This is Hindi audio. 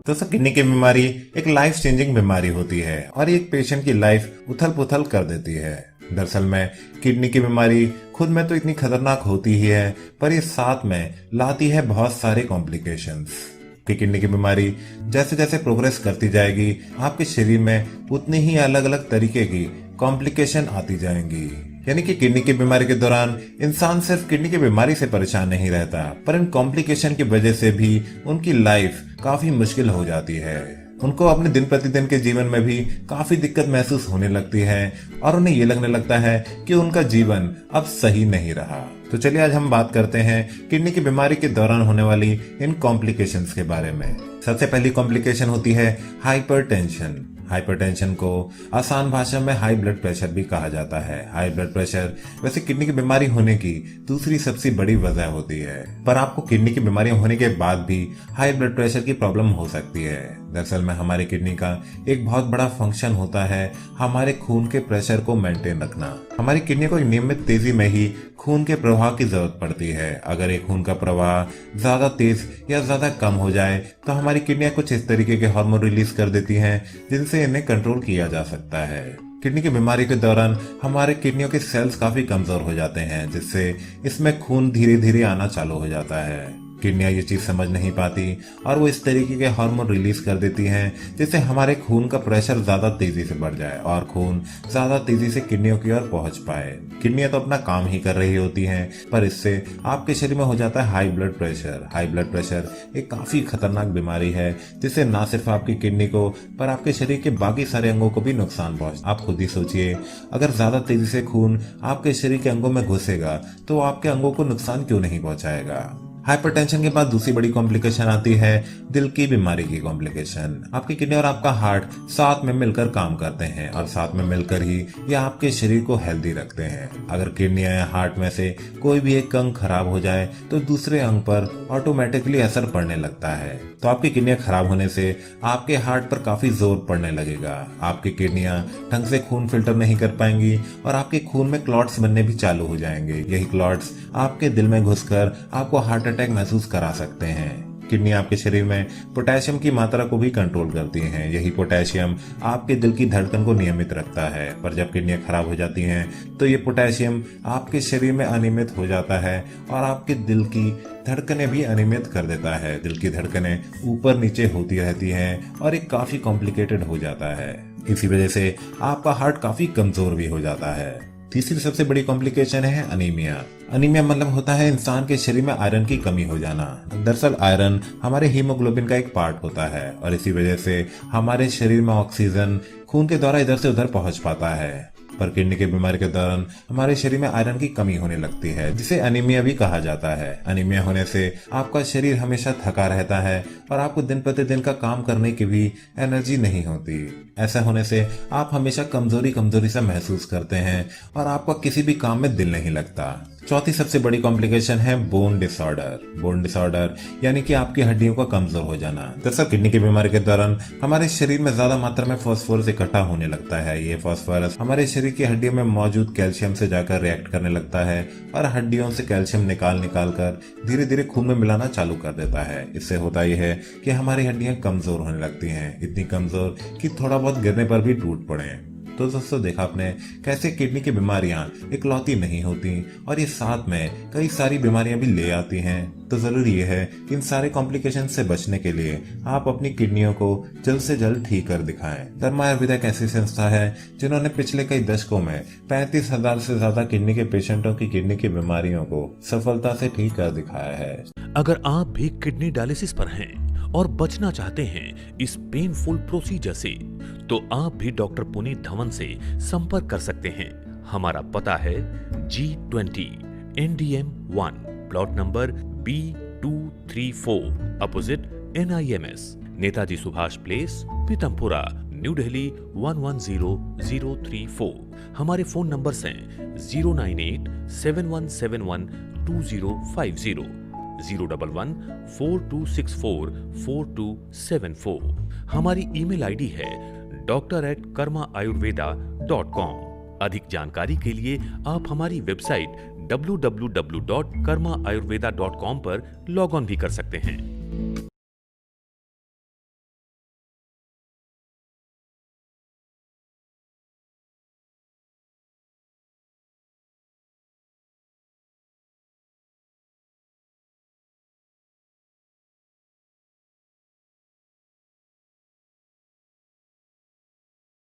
दोस्तों, किडनी की बीमारी एक लाइफ चेंजिंग बीमारी होती है और एक पेशेंट की लाइफ उथल पुथल कर देती है। दरअसल में किडनी की बीमारी खुद में तो इतनी खतरनाक होती ही है, पर ये साथ में लाती है बहुत सारे कॉम्प्लिकेशंस। कि किडनी की बीमारी जैसे जैसे प्रोग्रेस करती जाएगी, आपके शरीर में उतनी ही अलग अलग तरीके की कॉम्प्लिकेशन आती जाएंगी। यानी कि किडनी की बीमारी के दौरान इंसान सिर्फ किडनी की बीमारी से परेशान नहीं रहता, पर इन कॉम्प्लिकेशन की वजह से भी उनकी लाइफ काफी मुश्किल हो जाती है। उनको अपने दिन प्रतिदिन के जीवन में भी काफी दिक्कत महसूस होने लगती है और उन्हें ये लगने लगता है कि उनका जीवन अब सही नहीं रहा। तो चलिए आज हम बात करते हैं किडनी की बीमारी के दौरान होने वाली इन कॉम्प्लिकेशंस के बारे में। सबसे पहली कॉम्प्लिकेशन होती है हाइपरटेंशन। हाइपरटेंशन को आसान भाषा में हाई ब्लड प्रेशर भी कहा जाता है। हाई ब्लड प्रेशर वैसे किडनी की बीमारी होने की दूसरी सबसे बड़ी वजह होती है, पर आपको किडनी की बीमारी होने के बाद भी हाई ब्लड प्रेशर की प्रॉब्लम हो सकती है। दरअसल में हमारी किडनी का एक बहुत बड़ा फंक्शन होता है हमारे खून के प्रेशर को मेंटेन रखना। हमारी किडनी को नियमित तेजी में ही खून के प्रवाह की जरूरत पड़ती है। अगर एक खून का प्रवाह ज्यादा तेज या ज्यादा कम हो जाए तो हमारी किडनियां कुछ इस तरीके के हार्मोन रिलीज कर देती हैं जिनसे इन्हें कंट्रोल किया जा सकता है। किडनी की बीमारी के दौरान हमारे किडनियों के सेल्स काफी कमजोर हो जाते हैं, जिससे इसमें खून धीरे धीरे आना चालू हो जाता है। किडनियां ये चीज समझ नहीं पाती और वो इस तरीके के हार्मोन रिलीज कर देती हैं जिससे हमारे खून का प्रेशर ज्यादा तेजी से बढ़ जाए और खून ज्यादा तेजी से किडनियों की ओर पहुंच पाए। किडनियां तो अपना काम ही कर रही होती हैं, पर इससे आपके शरीर में हो जाता है high blood pressure. High blood pressure एक काफी खतरनाक बीमारी है जिससे न सिर्फ आपकी किडनी को पर आपके शरीर के बाकी सारे अंगों को भी नुकसान पहुंचता। आप खुद ही सोचिए, अगर ज्यादा तेजी से खून आपके शरीर के अंगों में घुसेगा तो आपके अंगों को नुकसान क्यों नहीं पहुंचाएगा। हाइपरटेंशन के बाद दूसरी बड़ी कॉम्प्लिकेशन आती है दिल की बीमारी की कॉम्प्लिकेशन। आपकी किडनी और आपका हार्ट साथ में मिलकर काम करते हैं और साथ में मिलकर ही ये आपके शरीर को हेल्दी रखते हैं। अगर किडनी या हार्ट में से कोई भी एक अंग खराब हो जाए तो दूसरे अंग पर ऑटोमेटिकली असर पड़ने लगता है। तो आपकी किडनियां खराब होने से आपके हार्ट पर काफी जोर पड़ने लगेगा। आपकी किडनियां ढंग से खून फिल्टर नहीं कर पाएंगी और आपके खून में क्लॉट्स बनने भी चालू हो जाएंगे। यही क्लॉट्स आपके दिल में घुसकर आपको हार्ट अटैक महसूस करा सकते हैं। किडनी आपके शरीर में पोटेशियम की मात्रा को भी कंट्रोल करती हैं। यही पोटेशियम आपके दिल की धड़कन को नियमित रखता है, पर जब किडनियां खराब हो जाती हैं तो ये पोटेशियम आपके शरीर में अनियमित हो जाता है और आपके दिल की धड़कनें भी अनियमित कर देता है। दिल की धड़कनें ऊपर नीचे होती रहती हैं और ये काफी कॉम्प्लिकेटेड हो जाता है। इसी वजह से आपका हार्ट काफी कमजोर भी हो जाता है। तीसरी सबसे बड़ी कॉम्प्लिकेशन है अनीमिया। अनीमिया मतलब होता है इंसान के शरीर में आयरन की कमी हो जाना। दरअसल आयरन हमारे हीमोग्लोबिन का एक पार्ट होता है और इसी वजह से हमारे शरीर में ऑक्सीजन खून के द्वारा इधर से उधर पहुंच पाता है। पर किडनी की बीमारी के दौरान हमारे शरीर में आयरन की कमी होने लगती है, जिसे अनीमिया भी कहा जाता है। अनीमिया होने से आपका शरीर हमेशा थका रहता है और आपको दिन प्रतिदिन का काम करने की भी एनर्जी नहीं होती। ऐसा होने से आप हमेशा कमजोरी सा महसूस करते हैं और आपका किसी भी काम में दिल नहीं लगता। चौथी सबसे बड़ी कॉम्प्लिकेशन है बोन डिसऑर्डर। बोन डिसऑर्डर यानी कि आपकी हड्डियों का कमजोर हो जाना। दरअसल किडनी की बीमारी के दौरान हमारे शरीर में ज्यादा मात्रा में फास्फोरस इकट्ठा होने लगता है। ये फास्फोरस हमारे शरीर की हड्डियों में मौजूद कैल्शियम से जाकर रिएक्ट करने लगता है और हड्डियों से कैल्शियम निकाल कर धीरे धीरे खून में मिलाना चालू कर देता है। इससे होता यह है कि हमारी हड्डियां कमजोर होने लगती हैं, इतनी कमजोर कि थोड़ा बहुत गिरने पर भी टूट पड़े। तो दोस्तों, देखा आपने कैसे किडनी की बीमारियां इकलौती नहीं होती और ये साथ में कई सारी बीमारियां भी ले आती हैं। तो जरूरी ये है कि इन सारे कॉम्प्लिकेशन से बचने के लिए आप अपनी किडनियों को जल्द से जल्द ठीक कर दिखाएं। धर्मा आयुर्वेदा एक ऐसी संस्था है जिन्होंने पिछले कई दशकों में 35,000 से ज्यादा किडनी के पेशेंटों की किडनी की बीमारियों को सफलता से ठीक कर दिखाया है। अगर आप भी किडनी डायलिसिस पर हैं और बचना चाहते हैं इस पेनफुल प्रोसीजर से, तो आप भी डॉक्टर पुनीत धवन से संपर्क कर सकते हैं। हमारा पता है G20 NDM 1 plot number B234 opposite NIMS, Netaji Subhash place, Pitampura, new Delhi 110034। हमारे फोन नंबर्स हैं 09871712050, 01142644274। हमारी ईमेल आईडी है doctor@karmaayurveda.com। अधिक जानकारी के लिए आप हमारी वेबसाइट www.karmaayurveda.com पर लॉग ऑन भी कर सकते हैं।